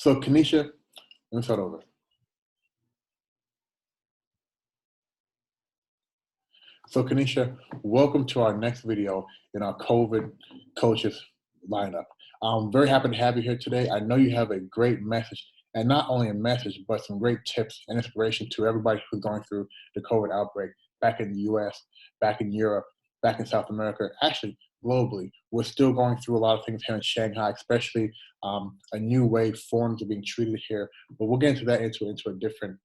So, Kanesha, let me start over. So, Kanesha, welcome to our next video in our COVID coaches lineup. I'm very happy to have you here today. I know you have a great message, and not only a message, but some great tips and inspiration to everybody who's going through the COVID outbreak back in the US, back in Europe, back in South America, actually globally. We're still going through a lot of things here in Shanghai, especially a new way forms are being treated here. But we'll get into that into a different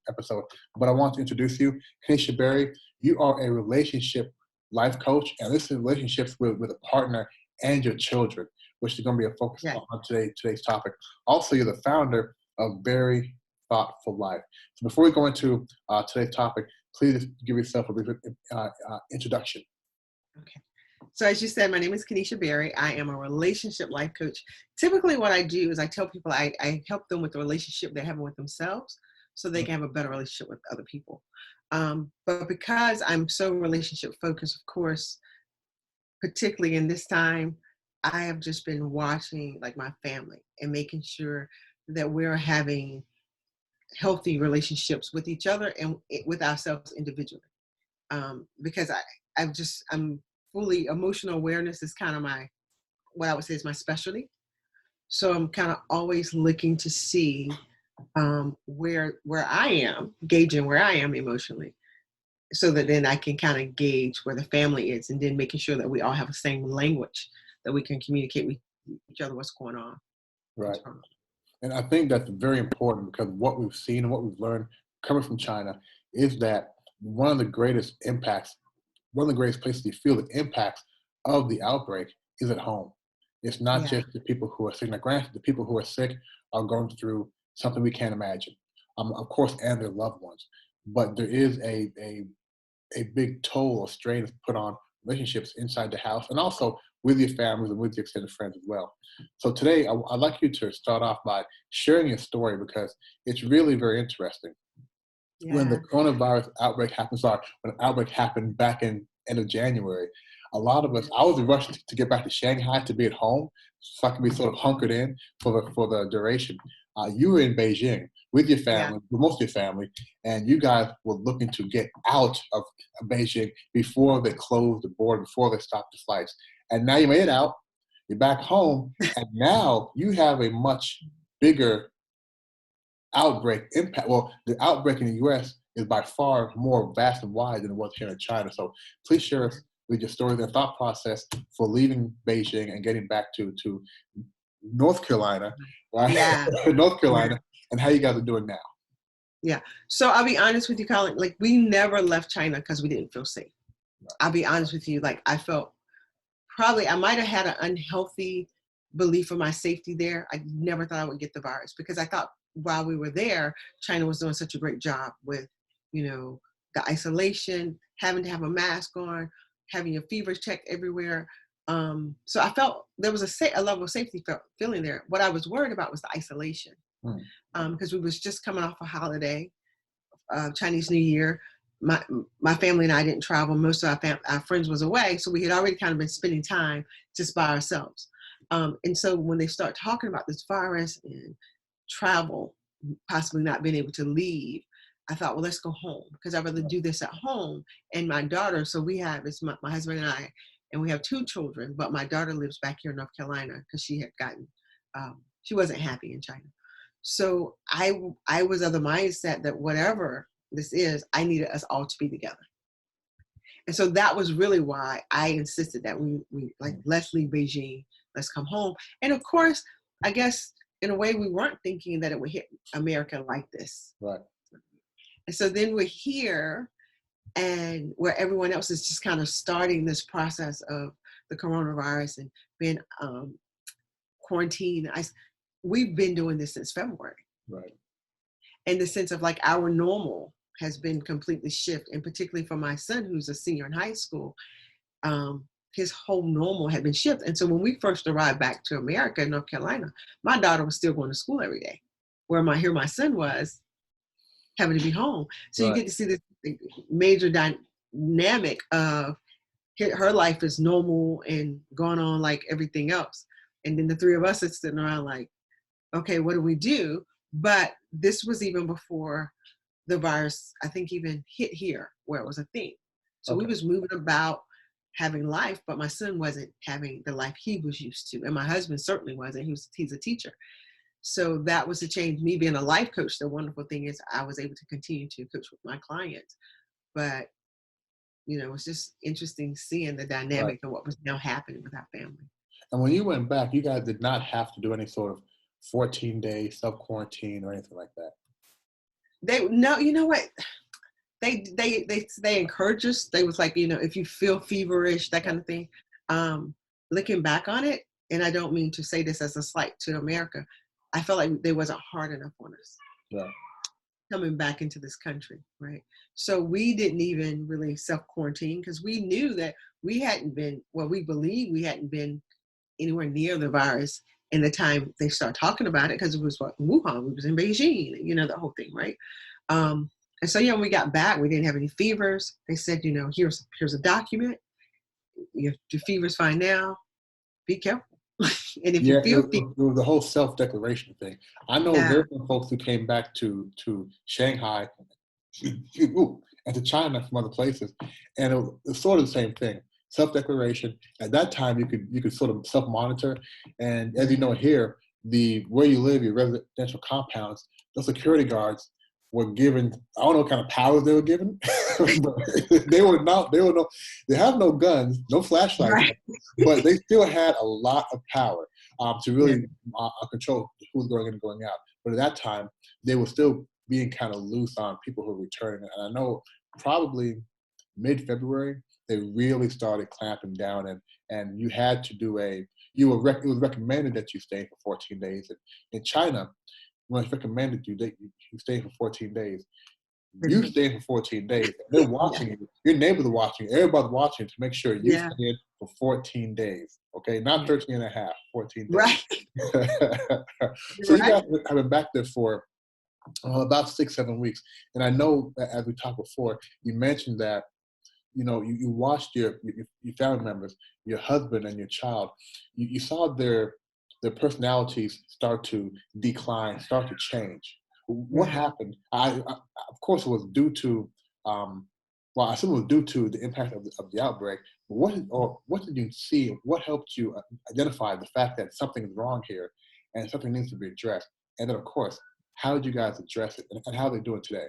episode. But I want to introduce you, Kanesha Berry. You are a relationship life coach, and this is relationships with a partner and your children, which is going to be a focus on today's topic. Also, you're the founder of Very Thoughtful Life. So before we go into today's topic, please give yourself a brief introduction. Okay. So as you said, my name is Kanesha Berry. I am a relationship life coach. Typically what I do is I tell people I help them with the relationship they're having with themselves so they can have a better relationship with other people. But because I'm so relationship focused, of course, particularly in this time, I have just been watching like my family and making sure that we're having healthy relationships with each other and with ourselves individually. Because I'm fully emotional awareness is kind of what I would say is my specialty. So I'm kind of always looking to see where I am, gauging where I am emotionally, so that then I can kind of gauge where the family is, and then making sure that we all have the same language that we can communicate with each other what's going on. Right. And I think that's very important because what we've seen and what we've learned coming from China is that one of the greatest places you feel the impacts of the outbreak is at home. It's not just the people who are sick. Now, granted, the people who are sick are going through something we can't imagine, of course, and their loved ones. But there is a big toll or strain put on relationships inside the house and also with your families and with your extended friends as well. So today, I'd like you to start off by sharing your story because it's really very interesting. Yeah. When the coronavirus outbreak happened, when the outbreak happened back in end of January, a lot of us, I was rushing to get back to Shanghai to be at home so I could be sort of hunkered in for the duration. You were in Beijing with your family, with most of your family, and you guys were looking to get out of Beijing before they closed the border, before they stopped the flights. And now you made it out, you're back home, and now you have a much bigger outbreak impact. Well, the outbreak in the U.S. is by far more vast and wide than it was here in China. So please share us with your story, the thought process for leaving Beijing and getting back to North Carolina, right? Yeah. North Carolina, and how you guys are doing now. Yeah. So I'll be honest with you, Colin, like we never left China because we didn't feel safe. Right. I'll be honest with you. Like I felt I might have had an unhealthy belief of my safety there. I never thought I would get the virus because I thought while we were there, China was doing such a great job with, the isolation, having to have a mask on, having your fever checked everywhere. So I felt there was a level of safety feeling there. What I was worried about was the isolation because we was just coming off a holiday, Chinese New Year. My family and I didn't travel. Most of our friends was away. So we had already kind of been spending time just by ourselves. And so when they start talking about this virus and travel, possibly not being able to leave, I thought, well, let's go home because I'd rather do this at home. And my daughter, so it's my husband and I, and we have 2 children, but my daughter lives back here in North Carolina because she had she wasn't happy in China. So I was of the mindset that whatever this is, I needed us all to be together. And so that was really why I insisted that we like, let's leave Beijing, let's come home. And of course, I guess in a way we weren't thinking that it would hit America like this. Right. And so then we're here and where everyone else is just kind of starting this process of the coronavirus and being quarantined. We've been doing this since February. Right. In the sense of like our normal has been completely shifted, and particularly for my son, who's a senior in high school, his whole normal had been shifted. And so when we first arrived back to America, North Carolina, my daughter was still going to school every day, where my son was having to be home. So you get to see this major dynamic of her life is normal and going on like everything else. And then the 3 of us are sitting around like, okay, what do we do? But this was even before the virus, I think, even hit here where it was a thing. So we Okay. was moving about having life, but my son wasn't having the life he was used to. And my husband certainly wasn't. He's a teacher. So that was a change. Me being a life coach, the wonderful thing is I was able to continue to coach with my clients. But it's just interesting seeing the Right. dynamic of what was now happening with our family. And when you went back, you guys did not have to do any sort of 14-day self quarantine or anything like that. They no, you know what? They encourage us. They was like, if you feel feverish, that kind of thing. Looking back on it, and I don't mean to say this as a slight to America, I felt like they wasn't hard enough on us Right. coming back into this country, right? So we didn't even really self-quarantine because we knew that we hadn't been, well, we believe we hadn't been anywhere near the virus in the time they start talking about it, because it was what, Wuhan, we was in Beijing, the whole thing, right? And so yeah, when we got back, we didn't have any fevers. They said, here's a document. Your fever's fine now. Be careful. And if you Yeah, feel fever, it was the whole self declaration thing. I know yeah, there were folks who came back to Shanghai ooh, and to China from other places, and it was sort of the same thing. Self declaration. At that time, you could sort of self monitor, and as you know here, the where you live, your residential compounds, the security guards were given. I don't know what kind of powers they were given, but they were not. They were no. They have no guns, no flashlights, right, but they still had a lot of power to yeah, really control who's going in and going out. But at that time, they were still being kind of loose on people who are returning. And I know probably mid-February they really started clamping down, and you had to do it was recommended that you stay for 14 days. And in China, when it's recommended you stay for 14 days, you stay for 14 days. They're yeah, watching you. Your neighbors are watching you. Everybody's watching to make sure you yeah, stay in for 14 days. Okay, not yeah, 13 and a half, 14 days. right, So you right, guys have been back there for about 6, 7 weeks. And I know that as we talked before, you mentioned that you watched your family members, your husband and your child. You saw their personalities start to decline, start to change. What yeah. happened? Of course, it was due to well, I assume it was due to the impact of the outbreak. But what did you see? What helped you identify the fact that something is wrong here and something needs to be addressed? And then, of course, how did you guys address it, and how are they doing today?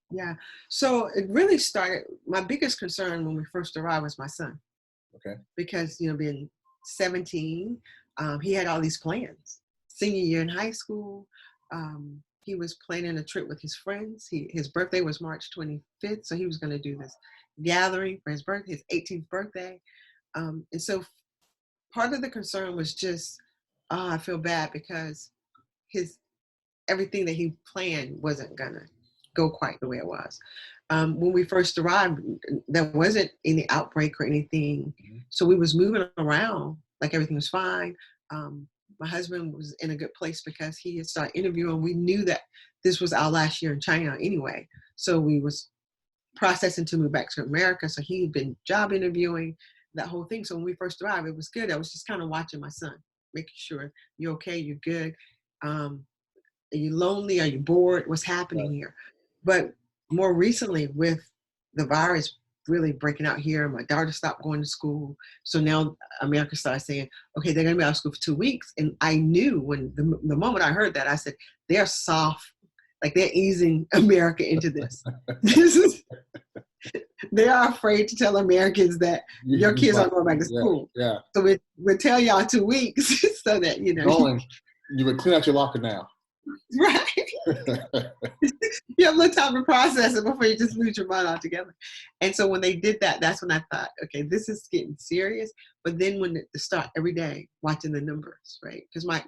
Yeah. So it really started, my biggest concern when we first arrived was my son, Okay. because, being 17, he had all these plans. Senior year in high school, he was planning a trip with his friends. His birthday was March 25th, so he was going to do this gathering for his birthday, his 18th birthday. And so part of the concern was just, I feel bad because his everything that he planned wasn't gonna go quite the way it was. When we first arrived, there wasn't any outbreak or anything, Mhm. so we was moving around like everything was fine. My husband was in a good place because he had started interviewing. We knew that this was our last year in China anyway, so we was processing to move back to America. So he'd been job interviewing, that whole thing. So when we first arrived, it was good. I was just kind of watching my son, making sure you're okay, you're good. Um, are you lonely? Are you bored? What's happening Right. here? But more recently, with the virus really breaking out here, my daughter stopped going to school. So now America started saying, okay, they're going to be out of school for 2 weeks. And I knew when the moment I heard that, I said, they're soft, like they're easing America into this. This is, they are afraid to tell Americans that your kids aren't going back to Yeah, school. yeah. So we'll tell y'all 2 weeks so that, Going, you would clean out your locker now. right? You have a little time to process it before you just lose your mind altogether. And so when they did that, that's when I thought, okay, this is getting serious. But then when to start every day watching the numbers, right? Because my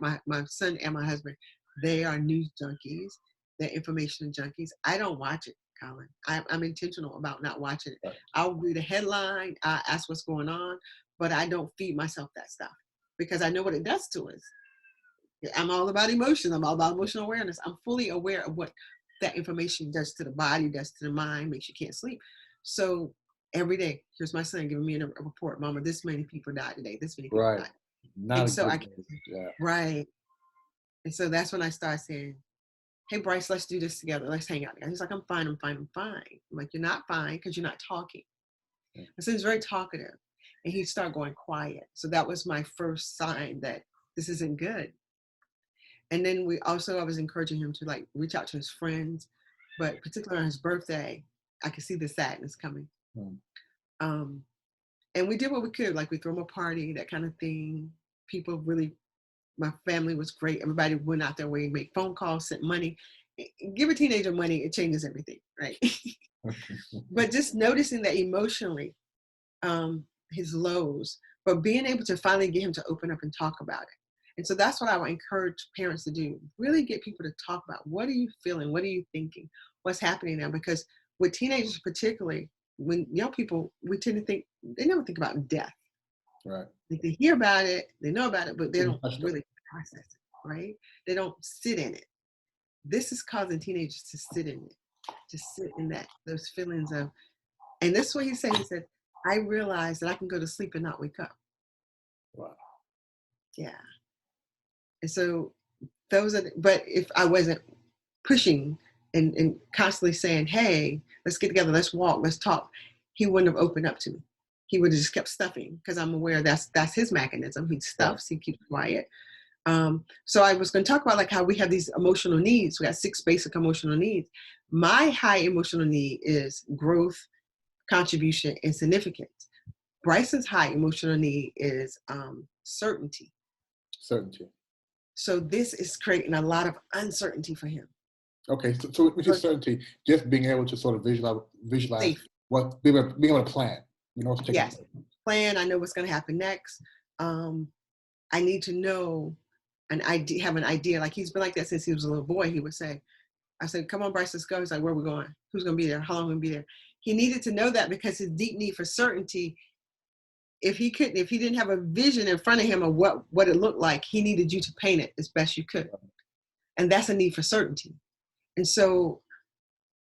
son and my husband, they are news junkies, they're information junkies. I don't watch it, Colin. I'm intentional about not watching it. Right. I'll read a headline, I ask what's going on, but I don't feed myself that stuff because I know what it does to us. I'm all about emotion. I'm all about emotional awareness. I'm fully aware of what that information does to the body, does to the mind, makes you can't sleep. So every day, here's my son giving me a report. Mama, this many people died today. This many people Right. died. Not And a so good I, news. Yeah. right. And so that's when I started saying, hey, Bryce, let's do this together. Let's hang out together. He's like, I'm fine, I'm fine, I'm fine. I'm like, you're not fine because you're not talking. Yeah. And so he's very talkative. And he'd start going quiet. So that was my first sign that this isn't good. And then I was encouraging him to like reach out to his friends, but particularly on his birthday, I could see the sadness coming. Mm. And we did what we could, like we threw him a party, that kind of thing. People really, my family was great. Everybody went out their way, made phone calls, sent money. Give a teenager money, it changes everything, right? But just noticing that emotionally, his lows, but being able to finally get him to open up and talk about it. And so that's what I would encourage parents to do. Really get people to talk about, what are you feeling? What are you thinking? What's happening now? Because with teenagers particularly, when young people, we tend to think, they never think about death. Right. Like they hear about it, they know about it, but they don't really process it, right? They don't sit in it. This is causing teenagers to sit in it, to sit in those feelings of, and this is what he said, I realized that I can go to sleep and not wake up. Wow. Yeah. And so but if I wasn't pushing and constantly saying, hey, let's get together, let's walk, let's talk, he wouldn't have opened up to me. He would have just kept stuffing, because I'm aware that's his mechanism. He stuffs, he keeps quiet. So I was going to talk about like how we have these emotional needs. We got 6 basic emotional needs. My high emotional need is growth, contribution, and significance. Bryson's high emotional need is certainty. Certainty. So this is creating a lot of uncertainty for him. Okay, so which is certainty, just being able to sort of visualize Safe. what being able to plan. You know, yes, plan. I know what's going to happen next. I need to know have an idea. Like he's been like that since he was a little boy. He would say, I said, come on, Bryce, let's go. He's like, where are we going? Who's going to be there? How long are we going to be there? He needed to know that, because his deep need for certainty, if he didn't have a vision in front of him of what it looked like, he needed you to paint it as best you could. And that's a need for certainty. And so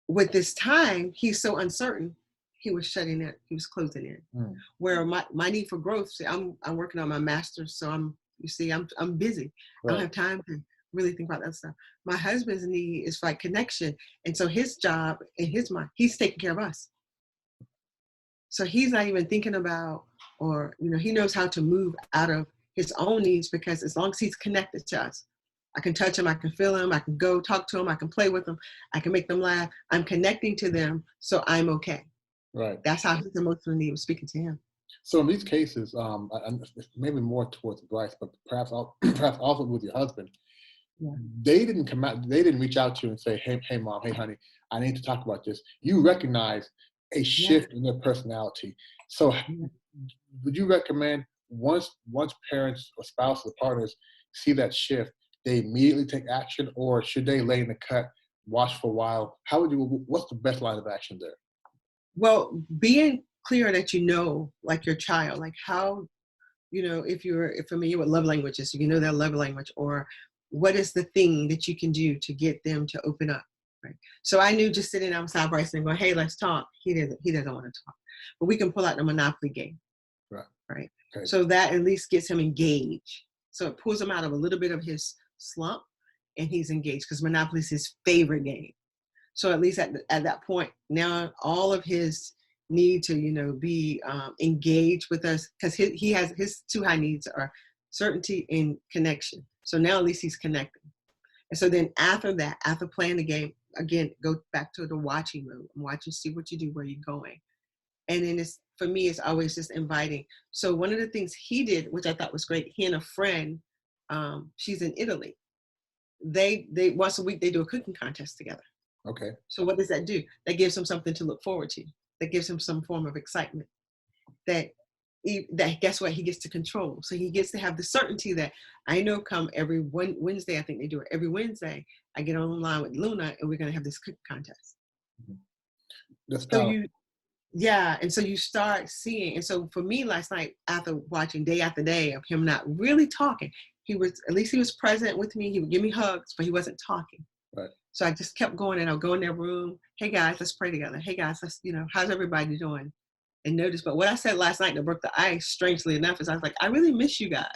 with this time, he's so uncertain, he was shutting it, he was closing in. Where my need for growth, see, I'm working on my master's, so I'm busy. Right. I don't have time to really think about that stuff. My husband's need is like connection. And so his job in his mind, he's taking care of us. So he's not even thinking about, or, he knows how to move out of his own needs, because as long as he's connected to us, I can touch him, I can feel him, I can go talk to him, I can play with them, I can make them laugh. I'm connecting to them, so I'm okay. Right. That's how his emotional need was speaking to him. So in these cases, maybe more towards Bryce, but perhaps also with your husband, yeah. They didn't come out. They didn't reach out to you and say, "Hey, mom, hey, honey, I need to talk about this." You recognize a shift in their personality. So, would you recommend once parents or spouses or partners see that shift, they immediately take action, or should they lay in the cut, watch for a while? What's the best line of action there? Well, being clear that like your child, like how, if you're familiar with love languages, their love language, or what is the thing that you can do to get them to open up, right? So I knew, just sitting outside Bryson and going, hey, let's talk. He doesn't want to talk, but we can pull out the Monopoly game, right? Okay. So that at least gets him engaged. So it pulls him out of a little bit of his slump, and he's engaged, because Monopoly is his favorite game. So at least at that point, now all of his need to, be engaged with us, because he has his 2 high needs are certainty and connection. So now at least he's connected. And so then after that, after playing the game, again, go back to the watching mode. I'm watching, see what you do, where you're going. And then for me, it's always just inviting. So one of the things he did, which I thought was great, he and a friend, she's in Italy. They once a week, they do a cooking contest together. Okay. So what does that do? That gives him something to look forward to. That gives him some form of excitement. That guess what? He gets to control. So he gets to have the certainty that I know come every Wednesday, I think they do it every Wednesday, I get online with Luna and we're going to have this cooking contest. That's so and so you start seeing. And so for me last night, after watching day after day of him not really talking, he was present with me. He would give me hugs, but he wasn't talking. Right. So I just kept going, and I'll go in their room. Hey guys, let's pray together. Hey guys, let's, how's everybody doing? And notice, but what I said last night that broke the ice, strangely enough, is I was like, I really miss you guys.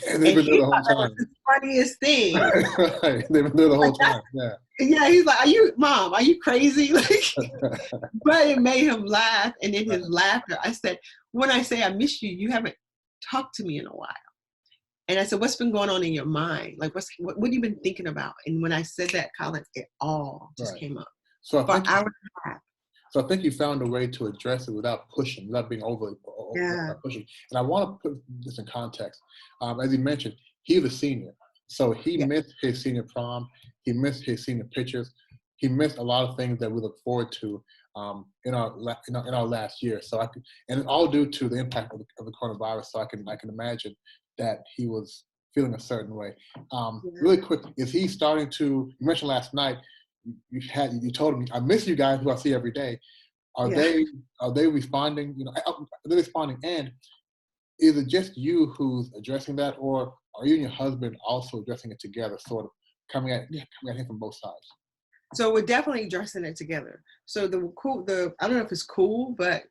And they've And been there he the thought whole that was time. the funniest thing. Right. They've been there the whole Like time. Yeah. yeah, he's like, Mom, are you crazy? Like, but it made him laugh. And in his laughter, I said, when I say I miss you, you haven't talked to me in a while. And I said, what's been going on in your mind? Like, what have you been thinking about? And when I said that, Colin, it all just Right. came up. So I For think hours and a half. So I think you found a way to address it without pushing, without being overly Yeah. without pushing. And I want to put this in context. As you mentioned, he's a senior, so he Yeah. missed his senior prom. He missed his senior pictures. He missed a lot of things that we look forward to in our last year. So and all due to the impact of the coronavirus. So I can imagine that he was feeling a certain way. Yeah. Really quick, is he starting to? You mentioned last night you told me I miss you guys who I see every day. Are Yeah. they responding? Are they responding? And is it just you who's addressing that, or are you and your husband also addressing it together, sort of coming at him from both sides? So we're definitely addressing it together. So I don't know if it's cool, but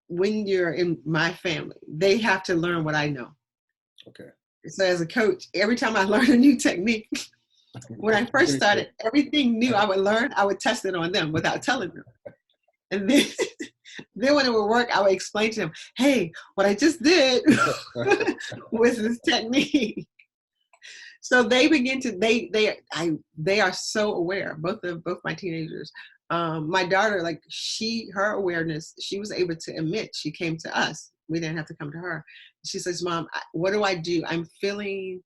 when you're in my family, they have to learn what I know. Okay. So as a coach, every time I learn a new technique, when I first started, everything new I would learn, I would test it on them without telling them. And then, then when it would work, I would explain to them, hey, what I just did was this technique. So they begin to they are so aware, both my teenagers. My daughter, like her awareness, she was able to admit, she came to us. We didn't have to come to her. She says, Mom, what do I do? I'm feeling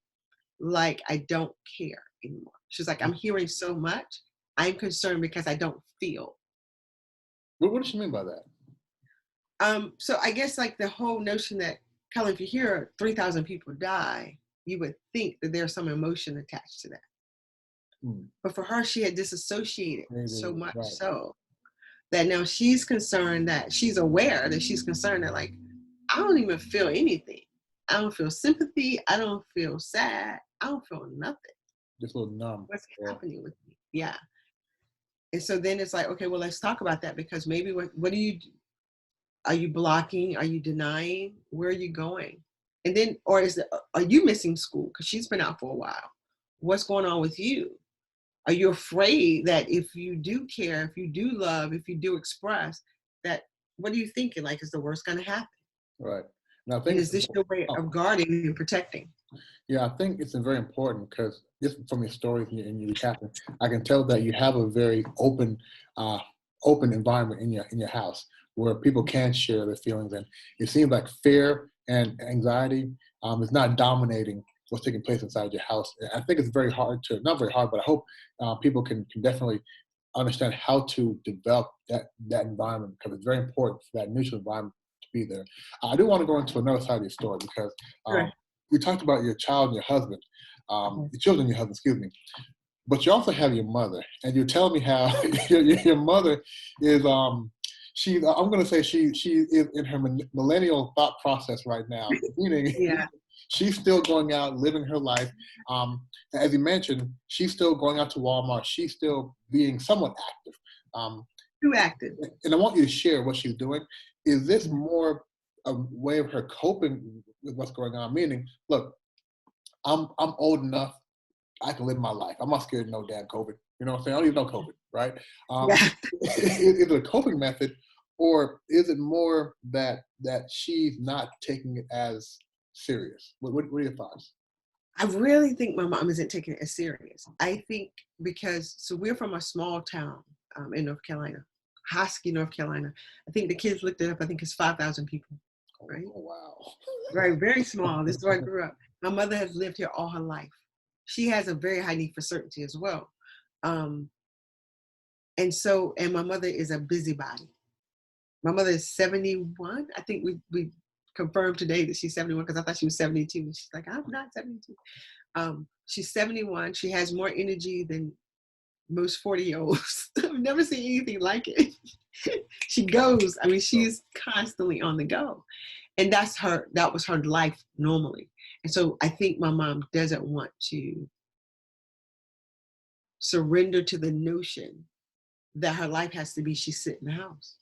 like I don't care anymore. She's like, I'm hearing so much. I'm concerned because I don't feel. What does she mean by that? So I guess like the whole notion that, Colin, if you hear 3,000 people die, you would think that there's some emotion attached to that. But for her, she had disassociated so much so that now she's concerned, that she's aware that she's concerned that like, I don't even feel anything. I don't feel sympathy. I don't feel sad. I don't feel nothing. Just a little numb. What's happening with me? Yeah. And so then it's like, okay, well, let's talk about that, because maybe what do you do? Are you blocking? Are you denying? Where are you going? And then, or are you missing school? Because she's been out for a while. What's going on with you? Are you afraid that if you do care, if you do love, if you do express, that what are you thinking? Like, is the worst going to happen? Right. Now, I And think is this your way of guarding and protecting? Yeah, I think it's very important because just from your stories and your recapping, I can tell that you have a very open environment in your house where people can share their feelings, and it seems like fear and anxiety is not dominating what's taking place inside your house. I think it's very hard to, not very hard, but I hope people can definitely understand how to develop that environment, because it's very important for that neutral environment to be there. I do want to go into another side of your story because. Right. We talked about your child and your husband, your children and your husband, excuse me. But you also have your mother, and you tell me how your mother is. I'm going to say she is in her millennial thought process right now, meaning Yeah. she's still going out, living her life. As you mentioned, she's still going out to Walmart. She's still being somewhat active. Too active. And I want you to share what she's doing. Is this more a way of her coping with what's going on? Meaning, look, I'm old enough, I can live my life. I'm not scared of no damn COVID. You know what I'm saying? I don't even know COVID, right? Yeah. Is it a coping method, or is it more that she's not taking it as serious? What are your thoughts? I really think my mom isn't taking it as serious. I think so we're from a small town in North Carolina, Hosky, North Carolina. I think the kids looked it up. I think it's 5,000 people, right? Oh, wow. Right, very small. This is where I grew up. My mother has lived here all her life. She has a very high need for certainty as well. And my mother is a busybody. My mother is 71. I think we confirmed today that she's 71, because I thought she was 72. And she's like, I'm not 72. She's 71. She has more energy than most 40-year-olds. I've never seen anything like it. She goes, I mean, she's constantly on the go. And that was her life normally. And so I think my mom doesn't want to surrender to the notion that her life has to be she sit in the house.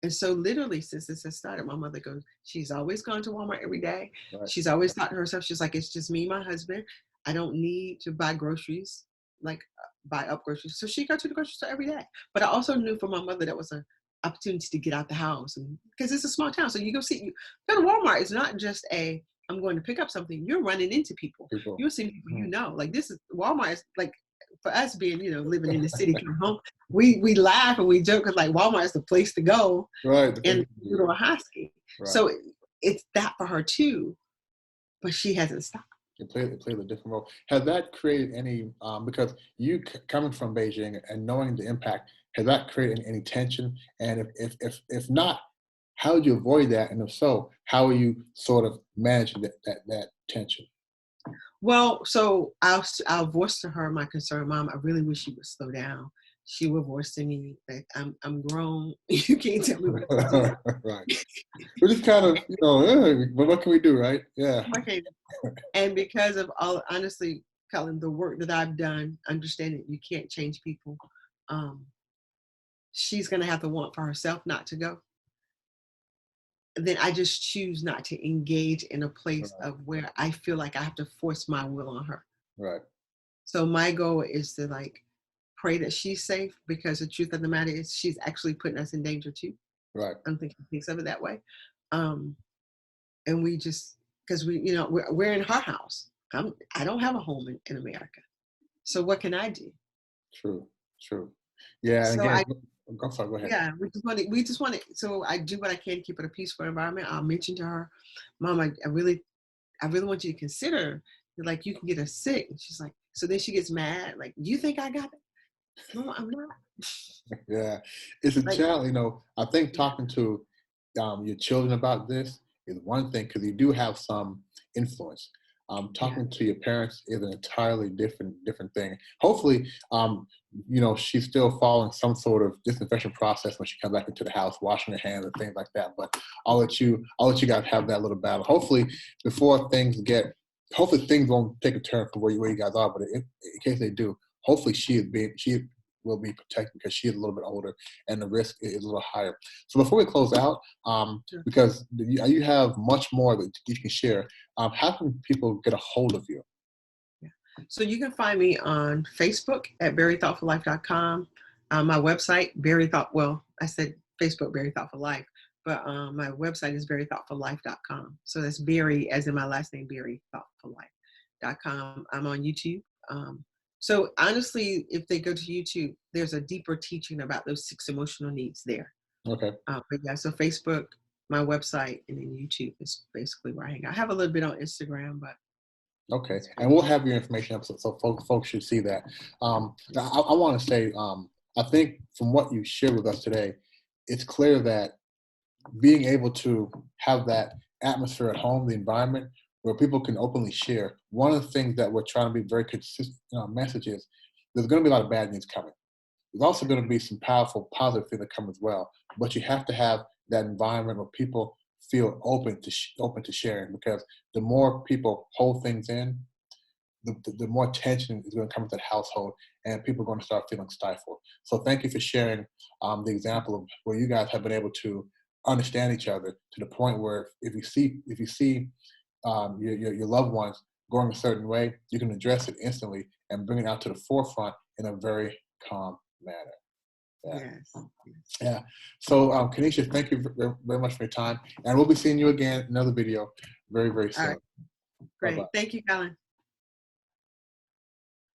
And so literally since this has started, my mother goes, she's always gone to Walmart every day. Right. She's always thought to herself, she's like, it's just me and my husband. I don't need to buy groceries, like buy up groceries. So she go to the grocery store every day. But I also knew for my mother that was an opportunity to get out the house, and because it's a small town. So you go to Walmart. It's not just I'm going to pick up something. You're running into people. You're seeing people you know. Like this is Walmart is like, for us being, living in the city, come home, we laugh and we joke because like Walmart is the place to go, right? And little husky. Right. So it's that for her too, but she hasn't stopped. It played a different role. Has that created any? Because you coming from Beijing and knowing the impact, has that created any tension? And if not, how would you avoid that? And if so, how are you sort of managing that tension? Well, so I'll voice to her my concern, Mom. I really wish you would slow down. She would voice to me that I'm grown. You can't tell me what to do. Right. We're just kind of, but what can we do, right? Yeah. Okay. And because of honestly, Colin, the work that I've done, understanding you can't change people, she's going to have to want for herself not to go. Then I just choose not to engage in a place of where I feel like I have to force my will on her. Right. So my goal is to pray that she's safe, because the truth of the matter is she's actually putting us in danger too. Right. I don't think she thinks of it that way. And we just, because we're in her house. I don't have a home in America. So what can I do? True. Yeah. So again, sorry, go ahead. Yeah, we just want it. So I do what I can to keep it a peaceful environment. I'll mention to her, Mom, I really want you to consider, like, you can get us sick. And she's like, so then she gets mad. Like, you think I got it? No, I'm not. Yeah, it's a challenge. I think talking to your children about this is one thing, because you do have some influence. Talking to your parents is an entirely different thing. Hopefully, she's still following some sort of disinfection process when she comes back into the house, washing her hands and things like that. But I'll let you guys have that little battle. Hopefully, hopefully things won't take a turn from where you guys are. But in case they do, hopefully she will be protected, because she is a little bit older and the risk is a little higher. So before we close out, because you have much more that you can share, how can people get a hold of you? Yeah. So you can find me on Facebook at verythoughtfullife.com. My website, I said Facebook, Very Thoughtful Life, but my website is verythoughtfullife.com. So that's Very, as in my last name, verythoughtfullife.com. I'm on YouTube. So honestly, if they go to YouTube, there's a deeper teaching about those 6 emotional needs there. Okay. But yeah, so Facebook, my website, and then YouTube is basically where I hang out. I have a little bit on Instagram, but. Okay. And we'll have your information up so folks should see that. I want to say, I think from what you shared with us today, it's clear that being able to have that atmosphere at home, the environment where people can openly share, one of the things that we're trying to be very consistent message is there's going to be a lot of bad news coming. There's also going to be some powerful, positive things that come as well. But you have to have that environment where people feel open to sharing, because the more people hold things in, the more tension is going to come into the household, and people are going to start feeling stifled. So thank you for sharing the example of where you guys have been able to understand each other to the point where if you see your loved ones going a certain way, you can address it instantly and bring it out to the forefront in a very calm manner. Yeah. Yes. Yeah. So, Kanesha, thank you very much for your time, and we'll be seeing you again in another video very, very soon. All right. Great. Bye-bye. Thank you, Colin.